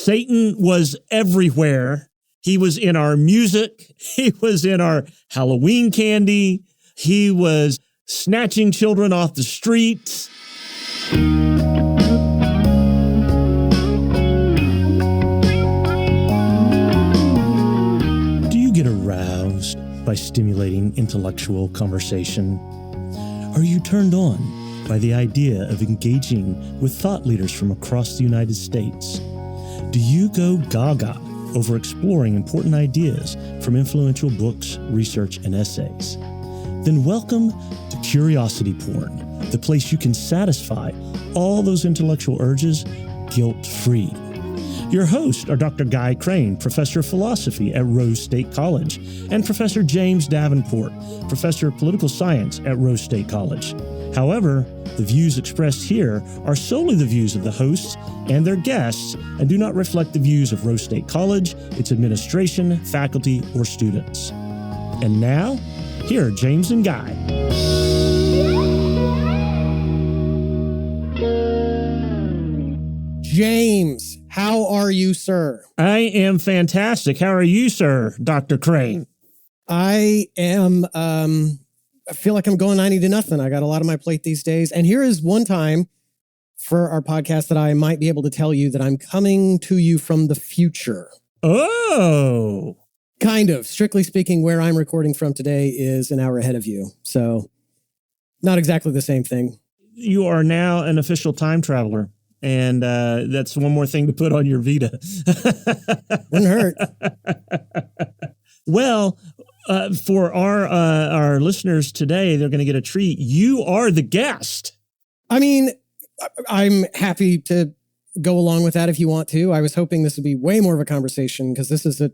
Satan was everywhere. He was in our music. He was in our Halloween candy. He was snatching children off the streets. Do you get aroused by stimulating intellectual conversation? Are you turned on by the idea of engaging with thought leaders from across the United States? Do you go gaga over exploring important ideas from influential books, research, and essays? Then welcome to Curiosity Porn, the place you can satisfy all those intellectual urges guilt-free. Your hosts are Dr. Guy Crane, Professor of Philosophy at Rose State College, and Professor James Davenport, Professor of Political Science at Rose State College. However, the views expressed here are solely the views of the hosts and their guests and do not reflect the views of Rose State College, its administration, faculty, or students. And now, here are James and Guy. James, how are you, sir? I am fantastic. How are you, sir, Dr. Crane? I am, I feel like I'm going 90-0. I got a lot on my plate these days. And here is one time for our podcast that I might be able to tell you that I'm coming to you from the future. Oh. Kind of. Strictly speaking, where I'm recording from today is an hour ahead of you. So not exactly the same thing. You are now an official time traveler. And that's one more thing to put on your Vita. Wouldn't hurt. Well, for our listeners today, they're going to get a treat. You are the guest. I mean, I'm happy to go along with that if you want to. I was hoping this would be way more of a conversation because this is a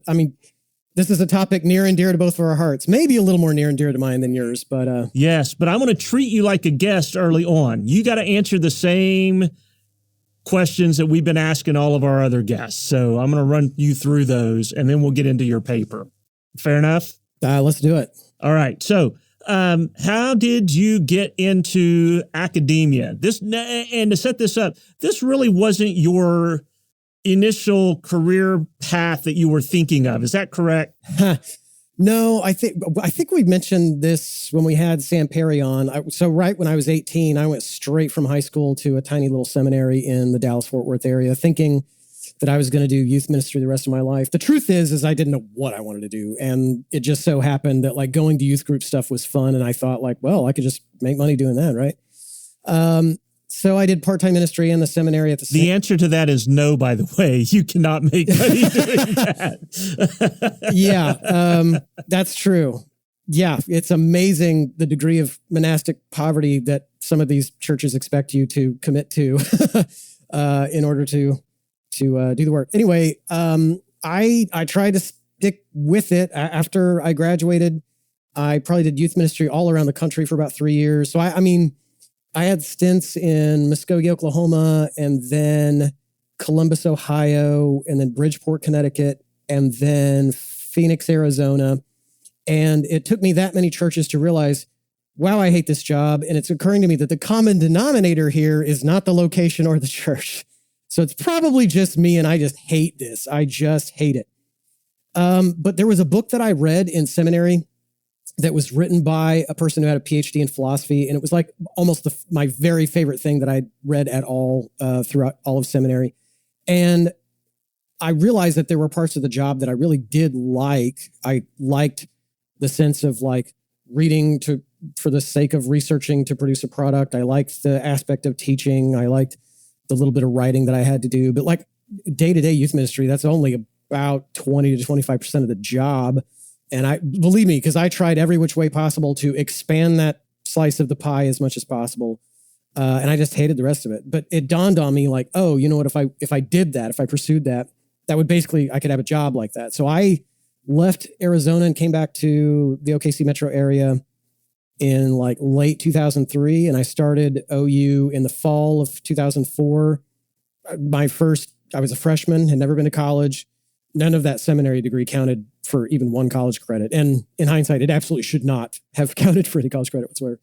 topic near and dear to both of our hearts. Maybe a little more near and dear to mine than yours, but yes, but I'm going to treat you like a guest early on. You got to answer the same questions that we've been asking all of our other guests. So I'm going to run you through those and then we'll get into your paper. Fair enough? Let's do it. All right. So how did you get into academia? And to set this up, this really wasn't your initial career path that you were thinking of. Is that correct? No, I think we mentioned this when we had Sam Perry on. So right when I was 18, I went straight from high school to a tiny little seminary in the Dallas-Fort Worth area, thinking that I was going to do youth ministry the rest of my life. The truth is I didn't know what I wanted to do. And it just so happened that like going to youth group stuff was fun. And I thought like, well, I could just make money doing that, right? So I did part-time ministry in the seminary at the answer to that is no, by the way. You cannot make money doing that. Yeah, that's true. Yeah, it's amazing the degree of monastic poverty that some of these churches expect you to commit to in order to do the work. Anyway, I tried to stick with it. After I graduated, I probably did youth ministry all around the country for about 3 years. So I had stints in Muskogee, Oklahoma, and then Columbus, Ohio, and then Bridgeport, Connecticut, and then Phoenix, Arizona. And it took me that many churches to realize, wow, I hate this job. And it's occurring to me that the common denominator here is not the location or the church. So it's probably just me, and I just hate this. I just hate it. But there was a book that I read in seminary that was written by a person who had a PhD in philosophy. And it was like almost my very favorite thing that I read at all throughout all of seminary. And I realized that there were parts of the job that I really did like. I liked the sense of like reading for the sake of researching to produce a product. I liked the aspect of teaching. I liked the little bit of writing that I had to do. But like day-to-day youth ministry, that's only about 20 to 25% of the job. And believe me, because I tried every which way possible to expand that slice of the pie as much as possible. And I just hated the rest of it. But it dawned on me like, oh, you know what, if I did that, if I pursued that, that would basically, I could have a job like that. So I left Arizona and came back to the OKC metro area in like late 2003. And I started OU in the fall of 2004. I was a freshman, had never been to college. None of that seminary degree counted for even one college credit. And in hindsight, it absolutely should not have counted for any college credit whatsoever.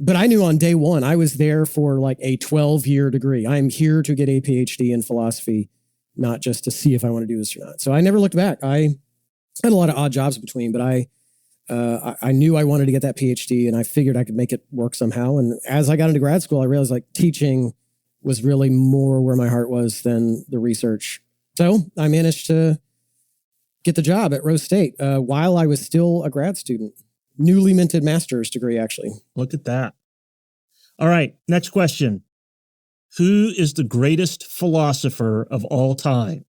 But I knew on day one, I was there for like a 12-year degree. I'm here to get a PhD in philosophy, not just to see if I want to do this or not. So I never looked back. I had a lot of odd jobs between, but I knew I wanted to get that PhD, and I figured I could make it work somehow. And as I got into grad school, I realized like teaching was really more where my heart was than the research. So I managed to get the job at Rose State while I was still a grad student. Newly minted master's degree, actually. Look at that. All right, next question. Who is the greatest philosopher of all time?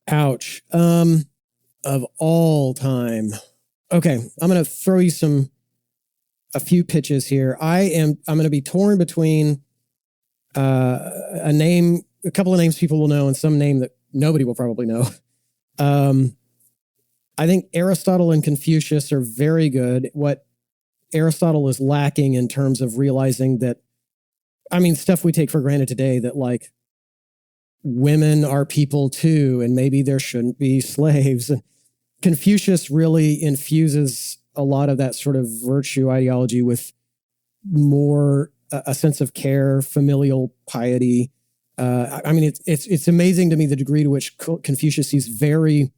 Ouch. Of all time. Okay, I'm going to throw you a few pitches here. I'm going to be torn between a couple of names people will know and some name that nobody will probably know. I think Aristotle and Confucius are very good. What Aristotle is lacking in terms of realizing that, stuff we take for granted today, that like women are people too, and maybe there shouldn't be slaves. And Confucius really infuses a lot of that sort of virtue ideology with more a sense of care, familial piety. It's amazing to me the degree to which Confucius sees very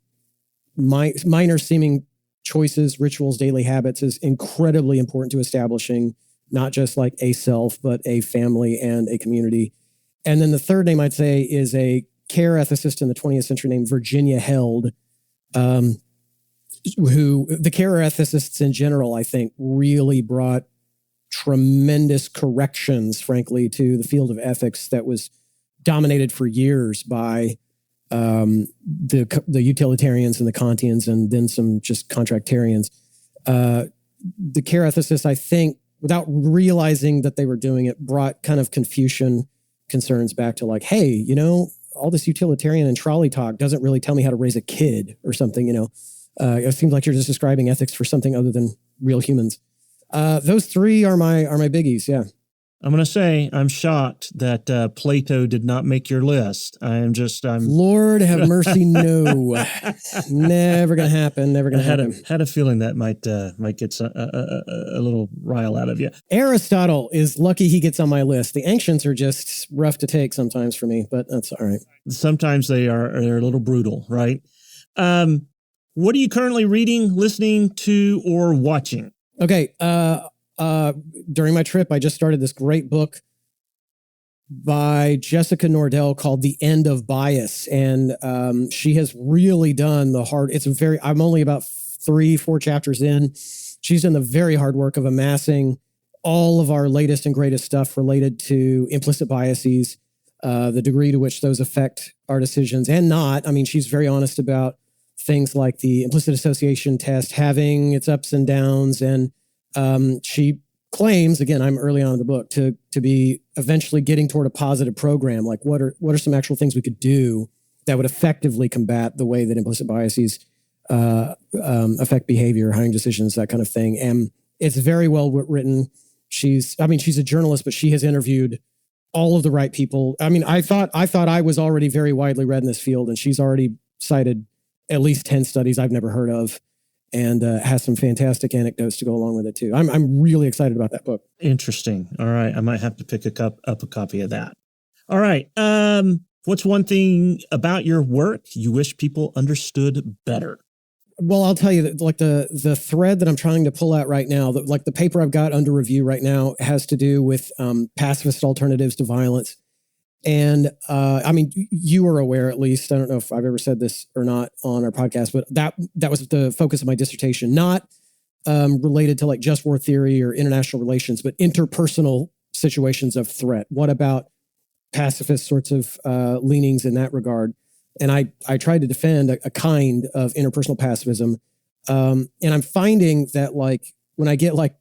minor seeming choices, rituals, daily habits is incredibly important to establishing not just like a self, but a family and a community. And then the third name I'd say is a care ethicist in the 20th century named Virginia Held, who the care ethicists in general, I think, really brought tremendous corrections, frankly, to the field of ethics that was dominated for years by the utilitarians and the Kantians, and then some just contractarians. The care ethicists, I think, without realizing that they were doing it, brought kind of Confucian concerns back to like, hey, all this utilitarian and trolley talk doesn't really tell me how to raise a kid or something, it seems like you're just describing ethics for something other than real humans. Those three are my biggies. Yeah. I'm going to say I'm shocked that Plato did not make your list. I'm Lord have mercy. No, never going to happen. Never going to happen. Had a feeling that might get a little rile out of you. Aristotle is lucky he gets on my list. The ancients are just rough to take sometimes for me, but that's all right. Sometimes they're a little brutal, right? What are you currently reading, listening to, or watching? Okay. During my trip, I just started this great book by Jessica Nordell called The End of Bias. And she has really done I'm only about 3-4 chapters in. She's done the very hard work of amassing all of our latest and greatest stuff related to implicit biases, the degree to which those affect our decisions and not. She's very honest about things like the implicit association test having its ups and downs. And she claims, again, I'm early on in the book, to be eventually getting toward a positive program. Like what are some actual things we could do that would effectively combat the way that implicit biases affect behavior, hiring decisions, that kind of thing. And it's very well written. She's a journalist, but she has interviewed all of the right people. I thought I was already very widely read in this field, and she's already cited at least 10 studies I've never heard of, and has some fantastic anecdotes to go along with it too. I'm really excited about that book. Interesting. All right. I might have to pick up a copy of that. All right. What's one thing about your work you wish people understood better? Well, I'll tell you that like the thread that I'm trying to pull out right now, like the paper I've got under review right now has to do with pacifist alternatives to violence. And you are aware, at least, I don't know if I've ever said this or not on our podcast, but that was the focus of my dissertation, not related to like just war theory or international relations, but interpersonal situations of threat. What about pacifist sorts of leanings in that regard? And I tried to defend a kind of interpersonal pacifism. And I'm finding that like when I get like,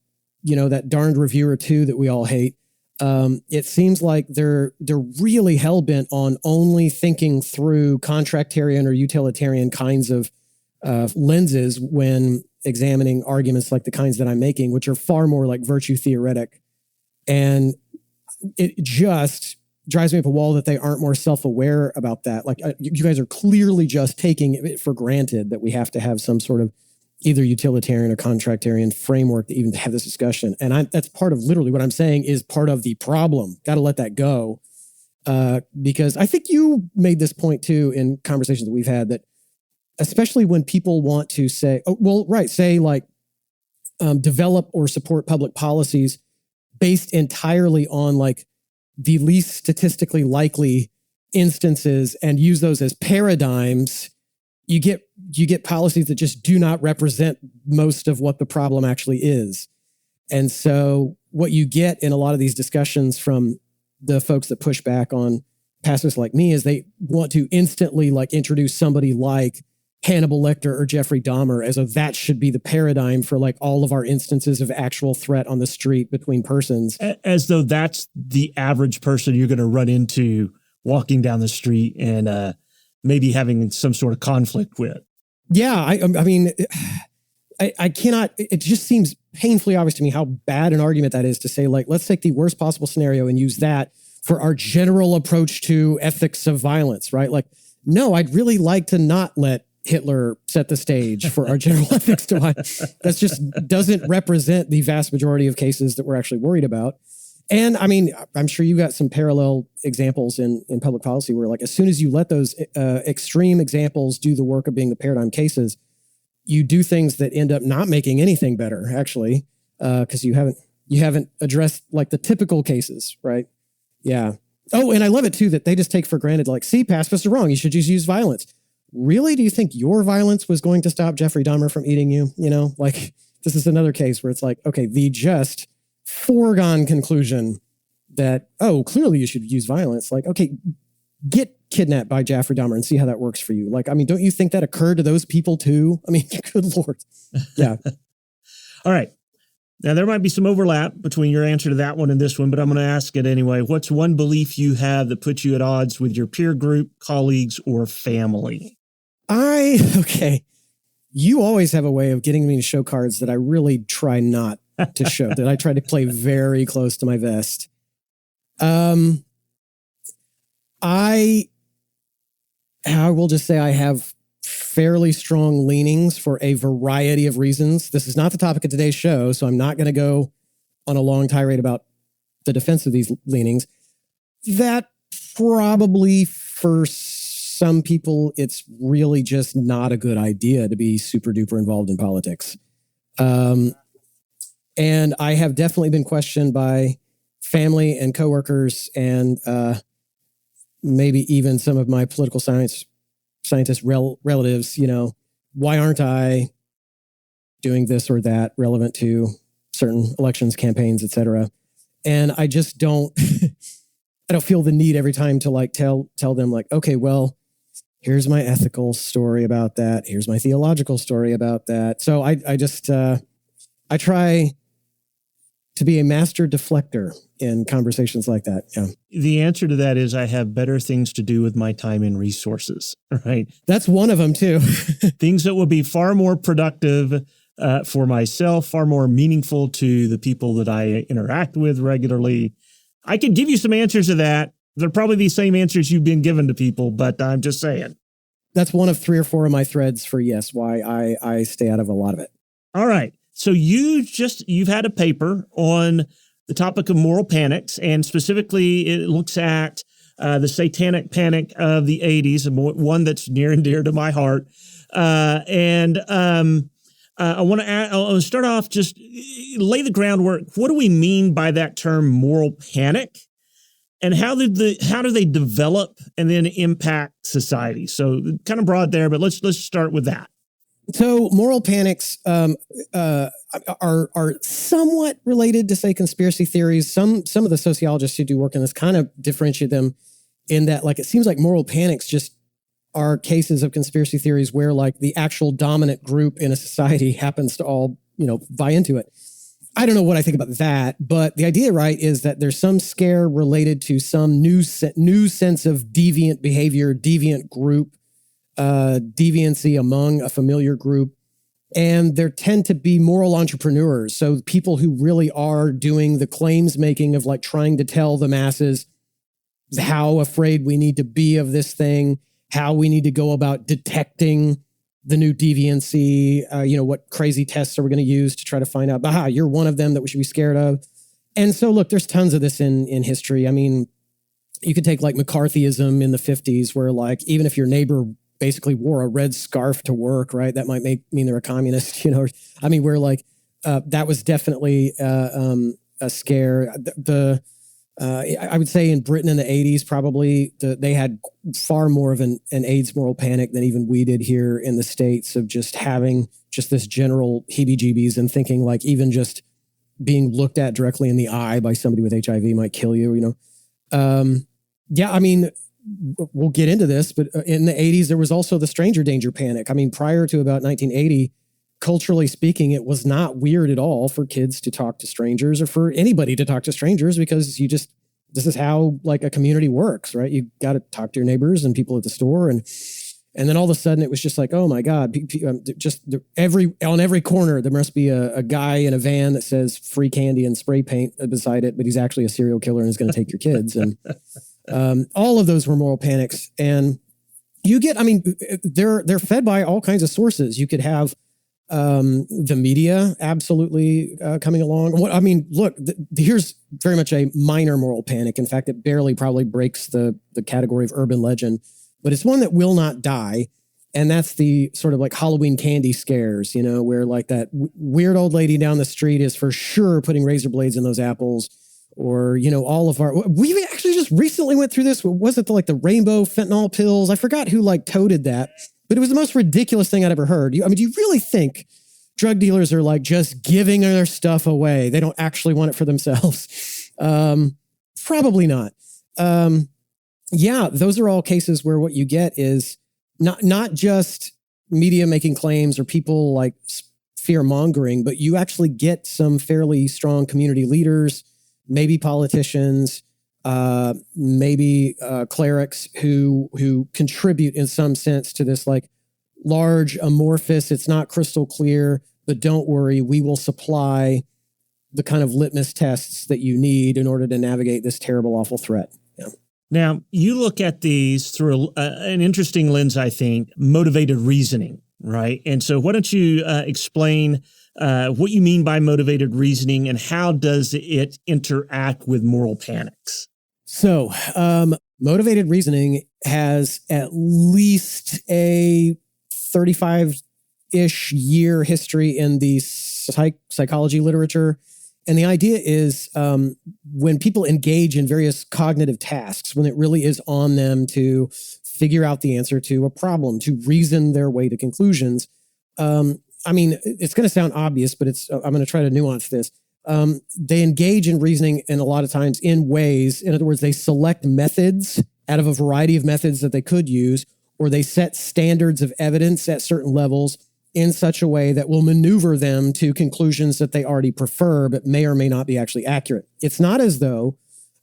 that darned review or two that we all hate, it seems like they're really hell-bent on only thinking through contractarian or utilitarian kinds of lenses when examining arguments like the kinds that I'm making, which are far more like virtue theoretic. And it just drives me up a wall that they aren't more self-aware about that. Like you guys are clearly just taking it for granted that we have to have some sort of either utilitarian or contractarian framework to even have this discussion. And that's part of literally what I'm saying is part of the problem. Got to let that go. Because I think you made this point too in conversations that we've had, that especially when people want to say, develop or support public policies based entirely on like the least statistically likely instances and use those as paradigms, you get policies that just do not represent most of what the problem actually is. And so what you get in a lot of these discussions from the folks that push back on pastors like me is they want to instantly like introduce somebody like Hannibal Lecter or Jeffrey Dahmer as though that should be the paradigm for like all of our instances of actual threat on the street between persons. As though that's the average person you're going to run into walking down the street and maybe having some sort of conflict with. Yeah, I mean, I cannot, it just seems painfully obvious to me how bad an argument that is to say, like, let's take the worst possible scenario and use that for our general approach to ethics of violence, right? Like, no, I'd really like to not let Hitler set the stage for our general ethics to violence. That just doesn't represent the vast majority of cases that we're actually worried about. And I mean, I'm sure you've got some parallel examples in public policy where, like, as soon as you let those extreme examples do the work of being the paradigm cases, you do things that end up not making anything better, actually, because you haven't addressed like the typical cases, right? Yeah. Oh, and I love it too that they just take for granted, like, see, pacifists are wrong. You should just use violence. Really? Do you think your violence was going to stop Jeffrey Dahmer from eating you? You know, like, this is another case where it's like, okay, the just foregone conclusion that, oh, clearly you should use violence. Like, okay, get kidnapped by Jeffrey Dahmer and see how that works for you. Like, I mean, don't you think that occurred to those people too? I mean, good Lord. Yeah. All right. Now, there might be some overlap between your answer to that one and this one, but I'm going to ask it anyway. What's one belief you have that puts you at odds with your peer group, colleagues, or family? Okay. You always have a way of getting me to show cards that I really try not to show, that I try to play very close to my vest. I will just say I have fairly strong leanings for a variety of reasons. This is not the topic of today's show, so I'm not going to go on a long tirade about the defense of these leanings. That probably for some people, it's really just not a good idea to be super duper involved in politics. And I have definitely been questioned by family and coworkers and maybe even some of my political scientist relatives, you know, why aren't I doing this or that relevant to certain elections, campaigns, et cetera. And I just don't, I don't feel the need every time to like tell them like, okay, well, here's my ethical story about that. Here's my theological story about that. So I just, I try to be a master deflector in conversations like that. Yeah. The answer to that is I have better things to do with my time and resources, right? That's one of them too. Things that will be far more productive for myself, far more meaningful to the people that I interact with regularly. I could give you some answers to that. They're probably the same answers you've been given to people, but I'm just saying. That's one of 3 or 4 of my threads for yes, why I stay out of a lot of it. All right. So you've had a paper on the topic of moral panics, and specifically it looks at the Satanic Panic of the 80s, one that's near and dear to my heart. I want to start off, just lay the groundwork. What do we mean by that term moral panic? And how do they develop and then impact society? So kind of broad there, but let's start with that. So moral panics are somewhat related to, say, conspiracy theories. Some of the sociologists who do work in this kind of differentiate them in that, like, it seems like moral panics just are cases of conspiracy theories where, like, the actual dominant group in a society happens to all, you know, buy into it. I don't know what I think about that, but the idea, right, is that there's some scare related to some new sense of deviant behavior, deviant group, deviancy among a familiar group. And there tend to be moral entrepreneurs. So people who really are doing the claims making of, like, trying to tell the masses how afraid we need to be of this thing, how we need to go about detecting the new deviancy, what crazy tests are we going to use to try to find out, aha, you're one of them that we should be scared of. And so, look, there's tons of this in history. I mean, You could take like McCarthyism in the 50s, where like even if your neighbor basically wore a red scarf to work, right, that might mean they're a communist, I mean, where like that was definitely a scare. I would say in Britain in the 80s, probably they had far more of an AIDS moral panic than even we did here in the States, of just having just this general heebie-jeebies and thinking like even just being looked at directly in the eye by somebody with HIV might kill you, Yeah, I mean, we'll get into this, but in the 80s, there was also the stranger danger panic. I mean, prior to about 1980, culturally speaking, it was not weird at all for kids to talk to strangers or for anybody to talk to strangers, because this is how like a community works, right? You got to talk to your neighbors and people at the store. And then all of a sudden it was just like, oh my God, on every corner, there must be a guy in a van that says free candy and spray paint beside it, but he's actually a serial killer and is going to take your kids. And all of those were moral panics. And they're fed by all kinds of sources. You could have the media absolutely coming along. Look, here's very much a minor moral panic. In fact, it barely probably breaks the category of urban legend, but it's one that will not die. And that's the sort of like Halloween candy scares, where like that weird old lady down the street is for sure putting razor blades in those apples. Or, we actually just recently went through this. Was it like the rainbow fentanyl pills? I forgot who like toted that, but it was the most ridiculous thing I'd ever heard. Do you really think drug dealers are like just giving their stuff away? They don't actually want it for themselves. Probably not. Yeah, those are all cases where what you get is not just media making claims or people like fear mongering, but you actually get some fairly strong community leaders, maybe politicians, maybe clerics who contribute in some sense to this like large amorphous, it's not crystal clear, but don't worry, we will supply the kind of litmus tests that you need in order to navigate this terrible, awful threat. Yeah. Now, you look at these through an interesting lens, I think, motivated reasoning, right? And so why don't you explain what you mean by motivated reasoning and how does it interact with moral panics? So motivated reasoning has at least a 35-ish year history in the psychology literature. And the idea is when people engage in various cognitive tasks, when it really is on them to figure out the answer to a problem, to reason their way to conclusions. It's going to sound obvious, but I'm going to try to nuance this. They engage in reasoning in a lot of times in ways, in other words, they select methods out of a variety of methods that they could use, or they set standards of evidence at certain levels in such a way that will maneuver them to conclusions that they already prefer, but may or may not be actually accurate. It's not as though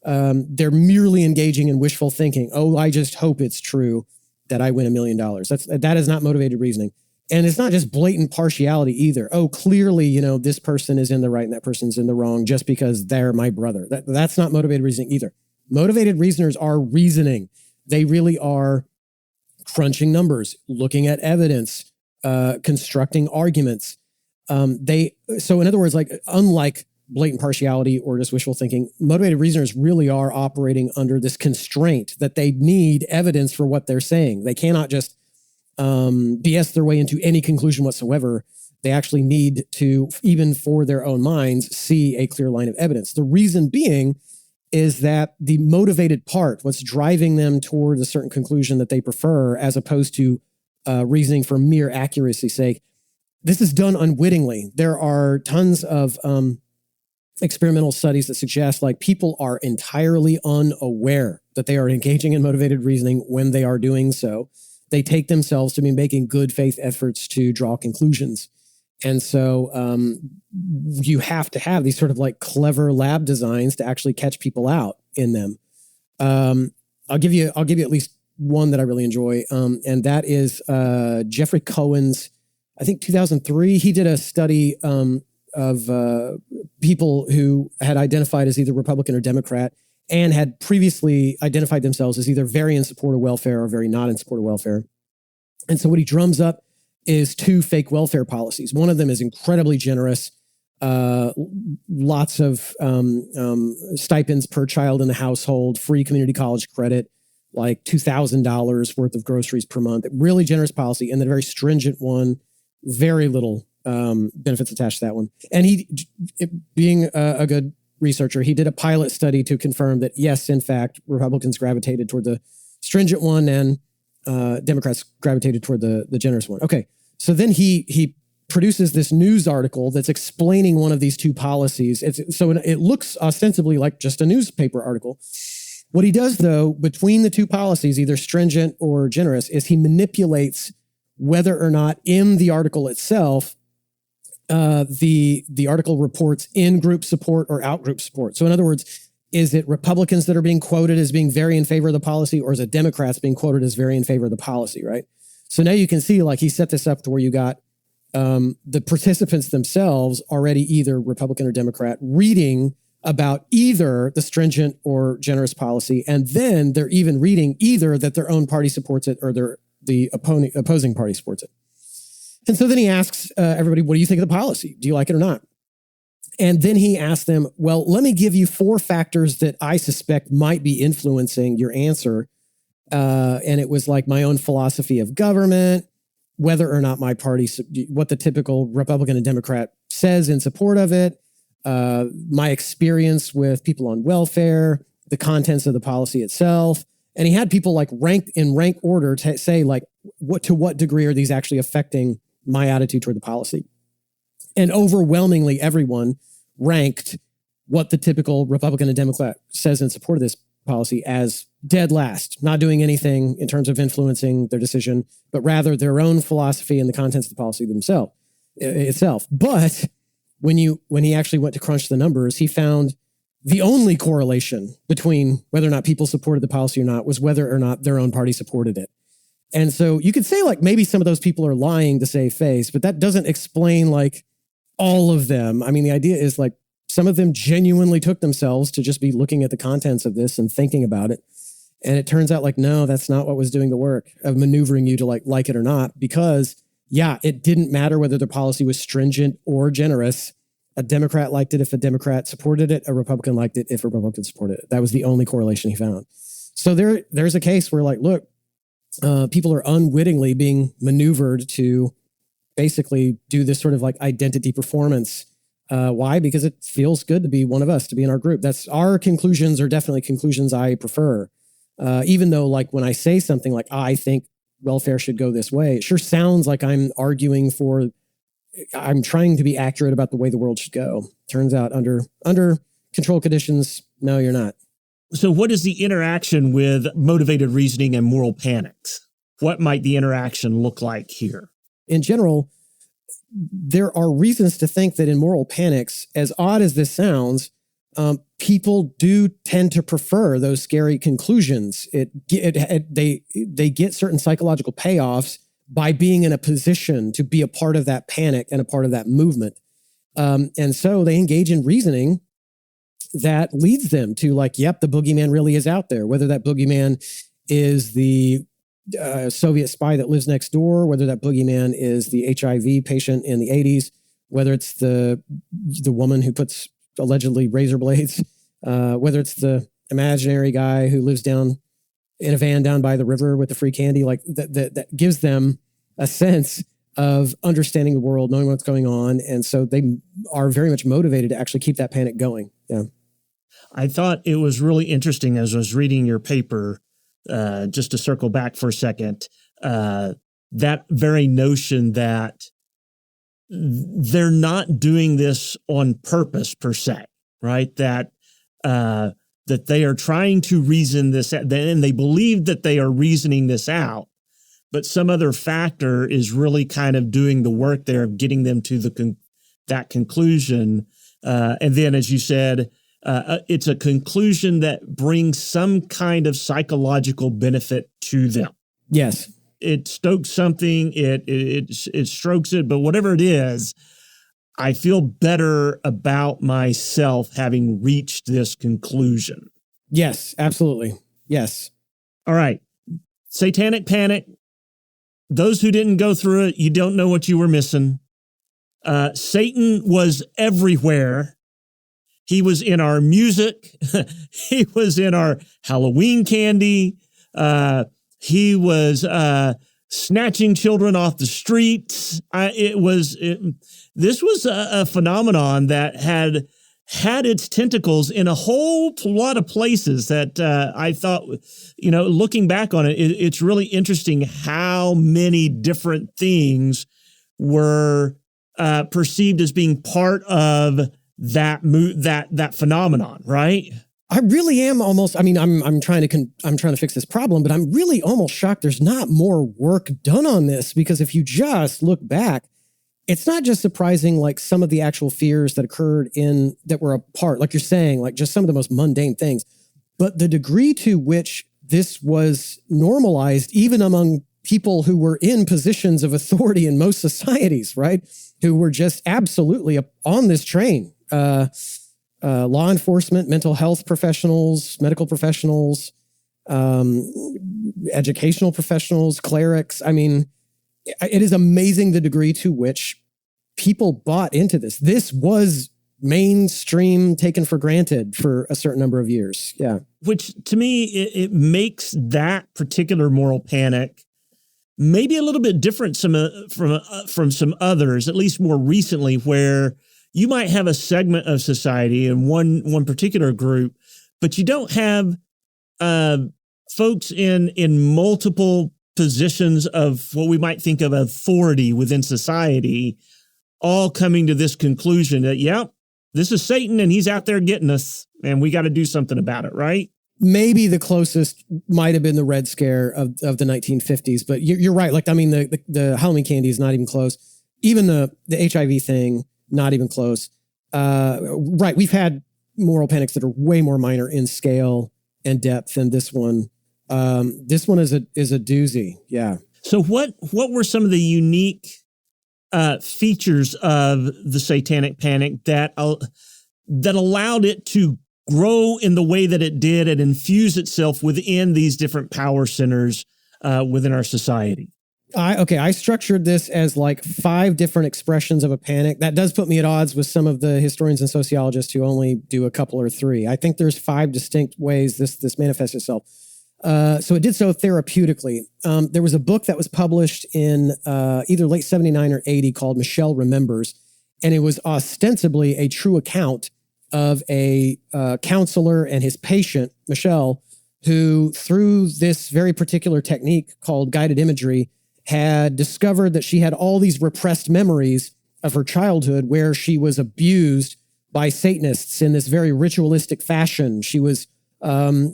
they're merely engaging in wishful thinking. Oh, I just hope it's true that I win $1 million. That is not motivated reasoning. And it's not just blatant partiality either. Oh, clearly, this person is in the right and that person's in the wrong just because they're my brother. That's not motivated reasoning either. Motivated reasoners are reasoning. They really are crunching numbers, looking at evidence, constructing arguments. So in other words, like unlike blatant partiality or just wishful thinking, motivated reasoners really are operating under this constraint that they need evidence for what they're saying. They cannot just BS their way into any conclusion whatsoever. They actually need to, even for their own minds, see a clear line of evidence. The reason being is that the motivated part, what's driving them toward a certain conclusion that they prefer, as opposed to reasoning for mere accuracy's sake, this is done unwittingly. There are tons of experimental studies that suggest like people are entirely unaware that they are engaging in motivated reasoning when they are doing so. They take themselves to be making good faith efforts to draw conclusions. And so you have to have these sort of like clever lab designs to actually catch people out in them. I'll give you at least one that I really enjoy. And that is Jeffrey Cohen's, I think 2003, he did a study of people who had identified as either Republican or Democrat and had previously identified themselves as either very in support of welfare or very not in support of welfare. And so what he drums up is two fake welfare policies. One of them is incredibly generous. lots of stipends per child in the household, free community college credit, like $2,000 worth of groceries per month. Really generous policy, and then a very stringent one, very little benefits attached to that one. And he, being a good researcher, he did a pilot study to confirm that, yes, in fact, Republicans gravitated toward the stringent one and Democrats gravitated toward the generous one. Okay, so then he produces this news article that's explaining one of these two policies. So it looks ostensibly like just a newspaper article. What he does, though, between the two policies, either stringent or generous, is he manipulates whether or not in the article itself, the article reports in-group support or out-group support. So in other words, is it Republicans that are being quoted as being very in favor of the policy, or is it Democrats being quoted as very in favor of the policy, right? So now you can see, like, he set this up to where you got the participants themselves already either Republican or Democrat reading about either the stringent or generous policy, and then they're even reading either that their own party supports it or the opposing party supports it. And so then he asks everybody, what do you think of the policy? Do you like it or not? And then he asks them, well, let me give you 4 factors that I suspect might be influencing your answer. And it was like my own philosophy of government, whether or not my party, what the typical Republican and Democrat says in support of it, my experience with people on welfare, the contents of the policy itself. And he had people like ranked in rank order to say, like, to what degree are these actually affecting my attitude toward the policy? And overwhelmingly, everyone ranked what the typical Republican and Democrat says in support of this policy as dead last, not doing anything in terms of influencing their decision, but rather their own philosophy and the contents of the policy itself. But when he actually went to crunch the numbers, he found the only correlation between whether or not people supported the policy or not was whether or not their own party supported it. And so you could say, like, maybe some of those people are lying to save face, but that doesn't explain, like, all of them. I mean, the idea is, like, some of them genuinely took themselves to just be looking at the contents of this and thinking about it. And it turns out, like, no, that's not what was doing the work of maneuvering you to like it or not, because, yeah, it didn't matter whether the policy was stringent or generous. A Democrat liked it if a Democrat supported it. A Republican liked it if a Republican supported it. That was the only correlation he found. So there's a case where, like, look, people are unwittingly being maneuvered to basically do this sort of like identity performance. Why? Because it feels good to be one of us, to be in our group. That's our conclusions are definitely conclusions I prefer. Even though, like, when I say something like, I think welfare should go this way, it sure sounds like I'm trying to be accurate about the way the world should go. Turns out under control conditions, no, you're not. So what is the interaction with motivated reasoning and moral panics? What might the interaction look like here? In general, there are reasons to think that in moral panics, as odd as this sounds, people do tend to prefer those scary conclusions. They get certain psychological payoffs by being in a position to be a part of that panic and a part of that movement. And so they engage in reasoning that leads them to, like, yep, the boogeyman really is out there. Whether that boogeyman is the Soviet spy that lives next door, whether that boogeyman is the HIV patient in the 80s, whether it's the woman who puts allegedly razor blades, whether it's the imaginary guy who lives down in a van down by the river with the free candy, like that gives them a sense of understanding the world, knowing what's going on. And so they are very much motivated to actually keep that panic going. Yeah. I thought it was really interesting as I was reading your paper, just to circle back for a second, that very notion that they're not doing this on purpose per se, right? That they are trying to reason this out, and they believe that they are reasoning this out, but some other factor is really kind of doing the work there of getting them to that conclusion. And then, as you said, it's a conclusion that brings some kind of psychological benefit to them. Yes. It stokes something, it strokes it, but whatever it is, I feel better about myself having reached this conclusion. Yes, absolutely. Yes. All right. Satanic Panic. Those who didn't go through it, you don't know what you were missing. Satan was everywhere. He was in our music. He was in our Halloween candy. He was snatching children off the streets. This was a phenomenon that had its tentacles in a whole lot of places that I thought, looking back on it, it's really interesting how many different things were perceived as being part of that phenomenon, right? I really am almost, I'm trying to fix this problem, but I'm really almost shocked there's not more work done on this, because if you just look back, it's not just surprising, like some of the actual fears that occurred that were a part, like you're saying, like just some of the most mundane things, but the degree to which this was normalized, even among people who were in positions of authority in most societies, right? Who were just absolutely on this train. Law enforcement, mental health professionals, medical professionals, educational professionals, clerics. I mean, it is amazing the degree to which people bought into this. This was mainstream, taken for granted for a certain number of years. Yeah. Which to me, it makes that particular moral panic maybe a little bit different from some others, at least more recently, where you might have a segment of society in one particular group, but you don't have folks in multiple positions of what we might think of authority within society, all coming to this conclusion that, yep, this is Satan and he's out there getting us and we got to do something about it, right? Maybe the closest might have been the Red Scare of the 1950s, but you're right. Like, the Halloween candy is not even close. Even the HIV thing, not even close. Right. We've had moral panics that are way more minor in scale and depth than this one. This one is a doozy. Yeah. So what were some of the unique features of the Satanic Panic that allowed it to grow in the way that it did and infuse itself within these different power centers within our society? I structured this as like 5 different expressions of a panic. That does put me at odds with some of the historians and sociologists who only do a couple or 3. I think there's 5 distinct ways this manifests itself. So it did so therapeutically. There was a book that was published in either late 79 or 80 called Michelle Remembers, and it was ostensibly a true account of a counselor and his patient, Michelle, who through this very particular technique called guided imagery had discovered that she had all these repressed memories of her childhood where she was abused by Satanists in this very ritualistic fashion. She was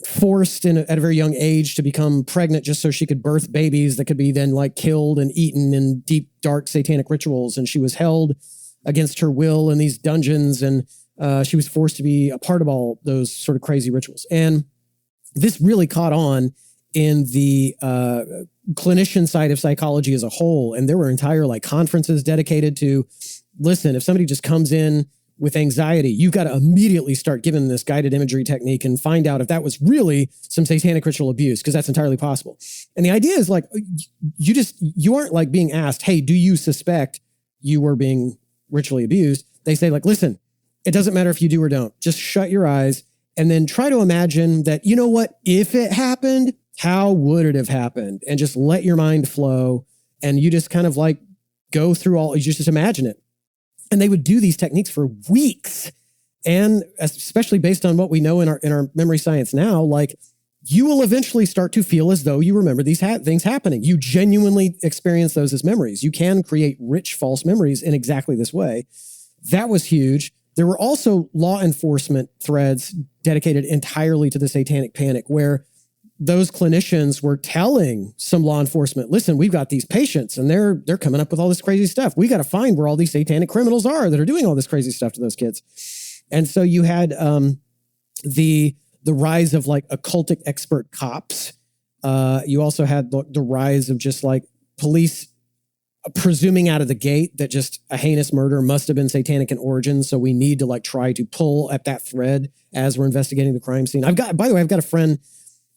forced at a very young age to become pregnant just so she could birth babies that could be then like killed and eaten in deep, dark satanic rituals. And she was held against her will in these dungeons, and she was forced to be a part of all those sort of crazy rituals. And this really caught on in the clinician side of psychology as a whole. And there were entire like conferences dedicated to, listen, if somebody just comes in with anxiety, you've got to immediately start giving this guided imagery technique and find out if that was really some satanic ritual abuse, because that's entirely possible. And the idea is like, you aren't like being asked, hey, do you suspect you were being ritually abused? They say like, listen, it doesn't matter if you do or don't. Just shut your eyes and then try to imagine that, you know what, if it happened, how would it have happened? And just let your mind flow. And you just kind of like go through you just imagine it. And they would do these techniques for weeks. And especially based on what we know in our memory science now, like you will eventually start to feel as though you remember these things happening. You genuinely experience those as memories. You can create rich false memories in exactly this way. That was huge. There were also law enforcement threads dedicated entirely to the Satanic Panic, where those clinicians were telling some law enforcement, listen, we've got these patients and they're coming up with all this crazy stuff. We got to find where all these satanic criminals are that are doing all this crazy stuff to those kids. And so you had the rise of like occultic expert cops. You also had the rise of just like police presuming out of the gate that just a heinous murder must have been satanic in origin. So we need to like try to pull at that thread as we're investigating the crime scene. By the way, I've got a friend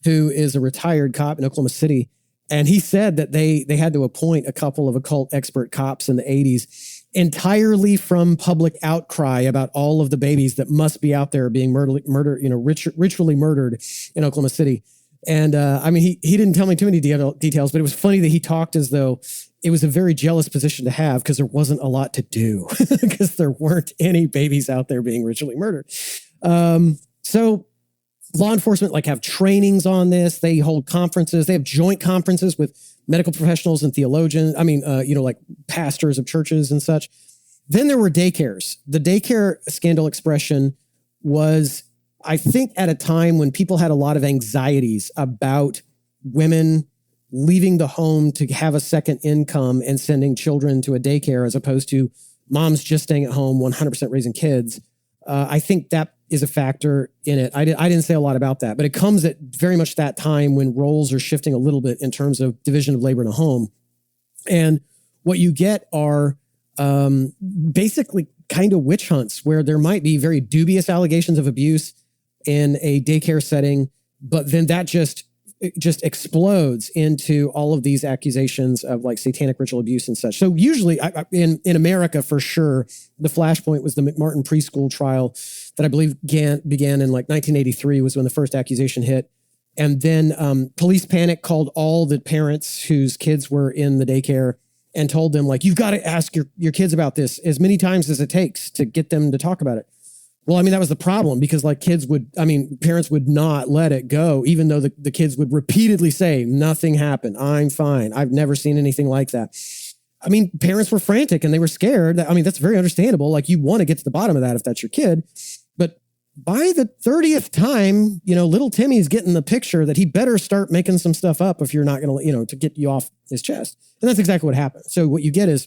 who is a retired cop in Oklahoma City. And he said that they had to appoint a couple of occult expert cops in the 80s. entirely from public outcry about all of the babies that must be out there being ritually murdered in Oklahoma City. And I mean, he didn't tell me too many details, but it was funny that he talked as though it was a very jealous position to have because there wasn't a lot to do because there weren't any babies out there being ritually murdered. So law enforcement like have trainings on this. They hold conferences. They have joint conferences with medical professionals and theologians. I mean, like pastors of churches and such. Then there were daycares. The daycare scandal expression was, I think, at a time when people had a lot of anxieties about women leaving the home to have a second income and sending children to a daycare as opposed to moms just staying at home 100% raising kids. I think that is a factor in it. I didn't say a lot about that, but it comes at very much that time when roles are shifting a little bit in terms of division of labor in a home. And what you get are basically kind of witch hunts where there might be very dubious allegations of abuse in a daycare setting, but then that just explodes into all of these accusations of like satanic ritual abuse and such. So usually in America, for sure, the flashpoint was the McMartin preschool trial that I believe began in like 1983 was when the first accusation hit. And then police panic called all the parents whose kids were in the daycare and told them like, you've got to ask your kids about this as many times as it takes to get them to talk about it. Well, I mean, that was the problem because like parents would not let it go, even though the kids would repeatedly say, nothing happened. I'm fine. I've never seen anything like that. I mean, parents were frantic and they were scared. I mean, that's very understandable. Like you want to get to the bottom of that if that's your kid. But by the 30th time, little Timmy's getting the picture that he better start making some stuff up if you're not going to, to get you off his chest. And that's exactly what happened. So what you get is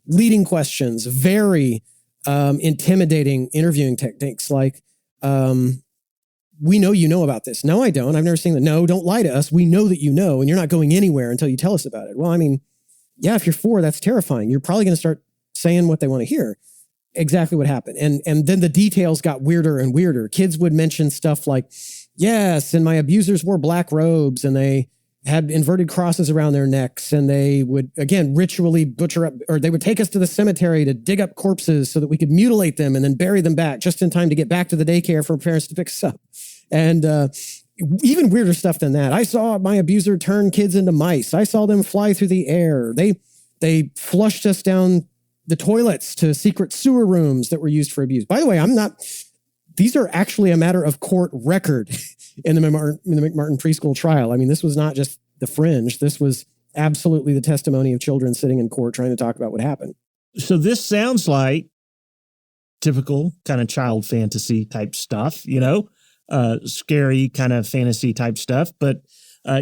leading questions, very intimidating interviewing techniques like, we know you know about this. No, I don't. I've never seen that. No, don't lie to us. We know that you know, and you're not going anywhere until you tell us about it. Well, I mean, yeah, if you're 4, that's terrifying. You're probably going to start saying what they want to hear. Exactly what happened. And then the details got weirder and weirder. Kids would mention stuff like, yes, and my abusers wore black robes and they had inverted crosses around their necks, and they would, again, ritually butcher up, or they would take us to the cemetery to dig up corpses so that we could mutilate them and then bury them back just in time to get back to the daycare for parents to pick us up. And even weirder stuff than that. I saw my abuser turn kids into mice. I saw them fly through the air. They flushed us down the toilets to secret sewer rooms that were used for abuse. By the way, these are actually a matter of court record in the McMartin preschool trial. I mean, this was not just the fringe. This was absolutely the testimony of children sitting in court trying to talk about what happened. So this sounds like typical kind of child fantasy type stuff, scary kind of fantasy type stuff. But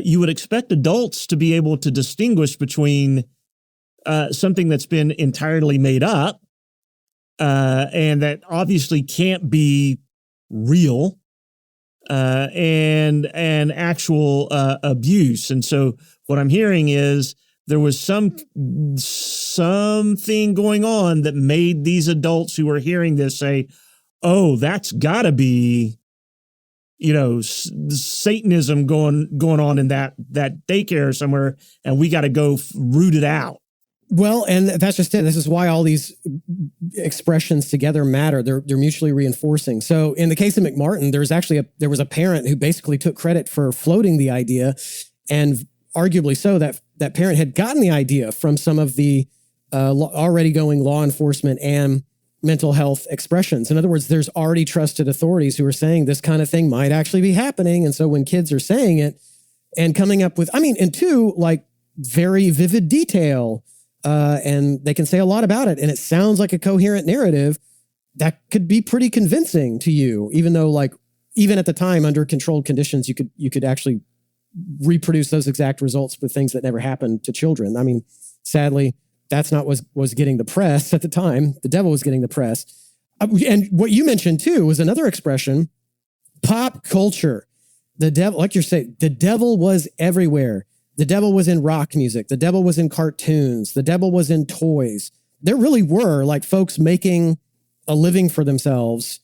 you would expect adults to be able to distinguish between something that's been entirely made up and that obviously can't be real and actual abuse. And so what I'm hearing is there was something going on that made these adults who are hearing this say, oh, that's gotta be, Satanism going on in that daycare somewhere, and we got to go root it out. Well, and that's just it. This is why all these expressions together matter. They're mutually reinforcing. So in the case of McMartin, there was a parent who basically took credit for floating the idea, and arguably so that parent had gotten the idea from some of the already going law enforcement and mental health expressions. In other words, there's already trusted authorities who are saying this kind of thing might actually be happening. And so when kids are saying it and coming up with, and two, like very vivid detail, and they can say a lot about it, and it sounds like a coherent narrative that could be pretty convincing to you, even though even at the time under controlled conditions, you could actually reproduce those exact results with things that never happened to children. I mean, sadly, that's not what was getting the press at the time. The devil was getting the press. And what you mentioned too was another expression, pop culture. The devil, like you're saying, the devil was everywhere. The devil was in rock music. The devil was in cartoons. The devil was in toys. There really were folks making a living for themselves,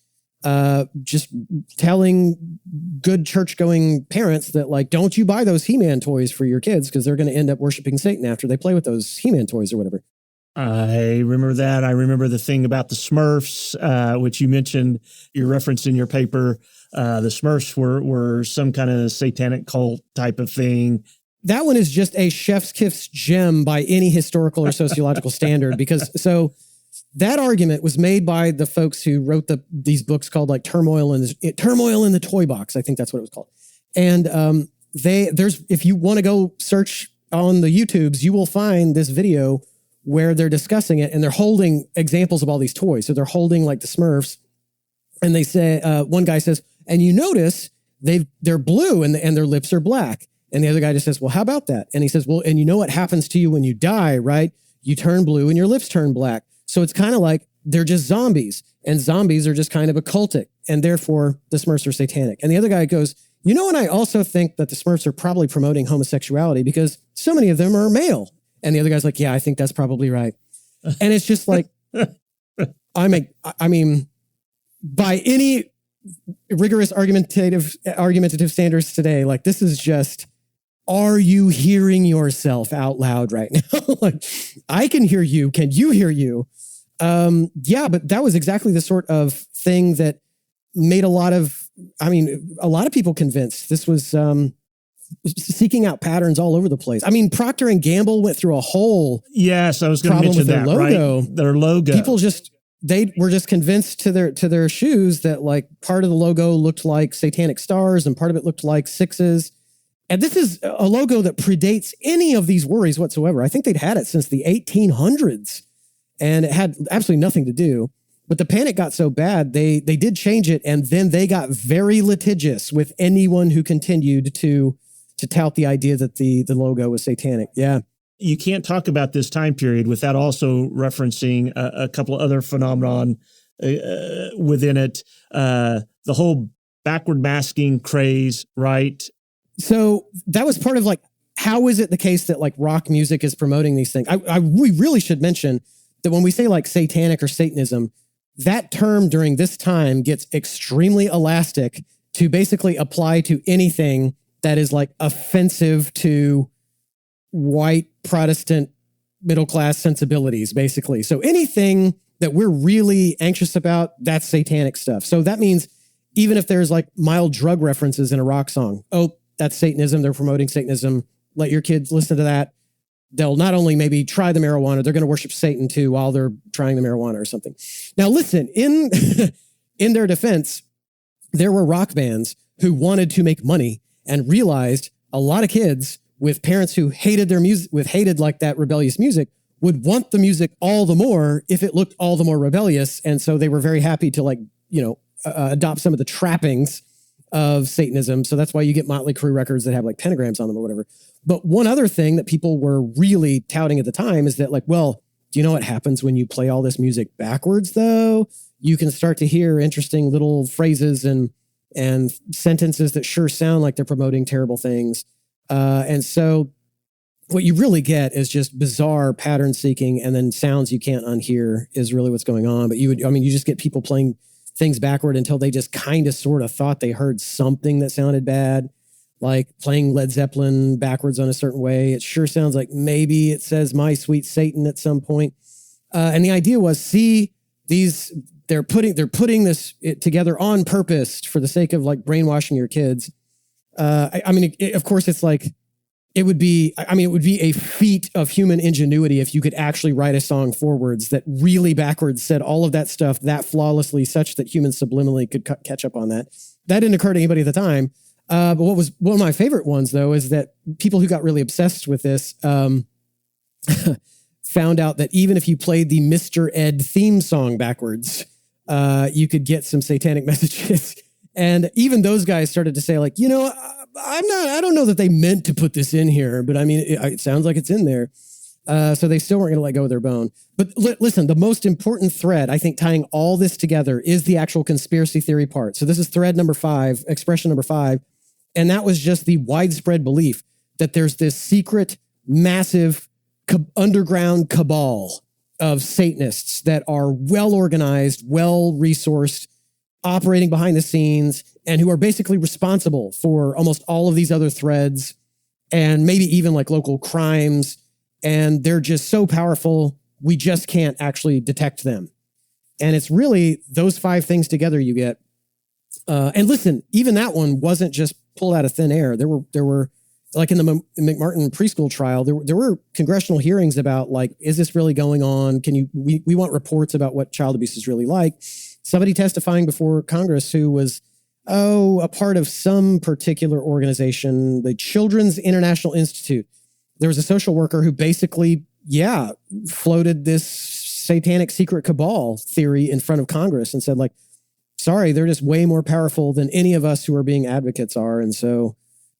just telling good church-going parents that don't you buy those He-Man toys for your kids because they're going to end up worshiping Satan after they play with those He-Man toys or whatever. I remember that. I remember the thing about the Smurfs, which you mentioned, you referenced in your paper. The Smurfs were some kind of satanic cult type of thing. That one is just a chef's kiss gem by any historical or sociological standard, because so that argument was made by the folks who wrote these books called like Turmoil in the Toy Box. I think that's what it was called. And if you want to go search on the YouTubes, you will find this video where they're discussing it, and they're holding examples of all these toys. So they're holding like the Smurfs, and they say, one guy says, and you notice they're blue and their lips are black. And the other guy just says, well, how about that? And he says, well, and you know what happens to you when you die, right? You turn blue and your lips turn black. So it's kind of like they're just zombies, and zombies are just kind of occultic, and therefore the Smurfs are satanic. And the other guy goes, you know, and I also think that the Smurfs are probably promoting homosexuality because so many of them are male. And the other guy's like, yeah, I think that's probably right. And it's just like, I mean, by any rigorous argumentative standards today, like this is just, are you hearing yourself out loud right now? Like, I can hear you. Can you hear you? Yeah, but that was exactly the sort of thing that made a lot of people convinced. This was seeking out patterns all over the place. I mean, Procter and Gamble went through a whole yes, I was going to mention that, logo. Right? Their logo. People they were just convinced to their shoes that like part of the logo looked like satanic stars and part of it looked like sixes. And this is a logo that predates any of these worries whatsoever. I think they'd had it since the 1800s, and it had absolutely nothing to do. But the panic got so bad, they did change it, and then they got very litigious with anyone who continued to tout the idea that the logo was satanic. Yeah. You can't talk about this time period without also referencing a couple of other phenomenon within it. The whole backward masking craze, right? So that was part of like, how is it the case that like rock music is promoting these things? We really should mention that when we say like satanic or Satanism, that term during this time gets extremely elastic to basically apply to anything that is like offensive to white Protestant middle-class sensibilities, basically. So anything that we're really anxious about, that's satanic stuff. So that means even if there's like mild drug references in a rock song, oh, that's Satanism. They're promoting Satanism. Let your kids listen to that. They'll not only maybe try the marijuana, they're going to worship Satan too while they're trying the marijuana or something. Now, listen, in their defense, there were rock bands who wanted to make money and realized a lot of kids with parents who hated their music, hated like that rebellious music, would want the music all the more if it looked all the more rebellious. And so they were very happy to adopt some of the trappings of Satanism. So that's why you get Motley Crue records that have like pentagrams on them or whatever. But one other thing that people were really touting at the time is that like, well, do you know what happens when you play all this music backwards though? You can start to hear interesting little phrases and sentences that sure sound like they're promoting terrible things. And so what you really get is just bizarre pattern seeking, and then sounds you can't unhear is really what's going on. But you just get people playing things backward until they just kind of sort of thought they heard something that sounded bad, like playing Led Zeppelin backwards on a certain way. It sure sounds like maybe it says "My Sweet Satan" at some point. And the idea was, they're putting this together on purpose for the sake of like brainwashing your kids. Of course, it's like, it would be a feat of human ingenuity if you could actually write a song forwards that really backwards said all of that stuff that flawlessly, such that humans subliminally could catch up on that. That didn't occur to anybody at the time. But what was one of my favorite ones, though, is that people who got really obsessed with this found out that even if you played the Mr. Ed theme song backwards, you could get some satanic messages. And even those guys started to say, like, I don't know that they meant to put this in here, but I mean, it sounds like it's in there. So they still weren't going to let go of their bone. But listen, the most important thread, I think, tying all this together is the actual conspiracy theory part. So this is thread number 5, expression number 5. And that was just the widespread belief that there's this secret, massive underground cabal of Satanists that are well organized, well resourced, operating behind the scenes, and who are basically responsible for almost all of these other threads and maybe even like local crimes. And they're just so powerful We just can't actually detect them. And it's really those 5 things together you get. And listen, even that one wasn't just pulled out of thin air. There were like in the McMartin preschool trial, there were congressional hearings about like, is this really going on? We want reports about what child abuse is really like. Somebody testifying before Congress who was, a part of some particular organization, the Children's International Institute. There was a social worker who basically, floated this satanic secret cabal theory in front of Congress and said like, sorry, they're just way more powerful than any of us who are being advocates are. And so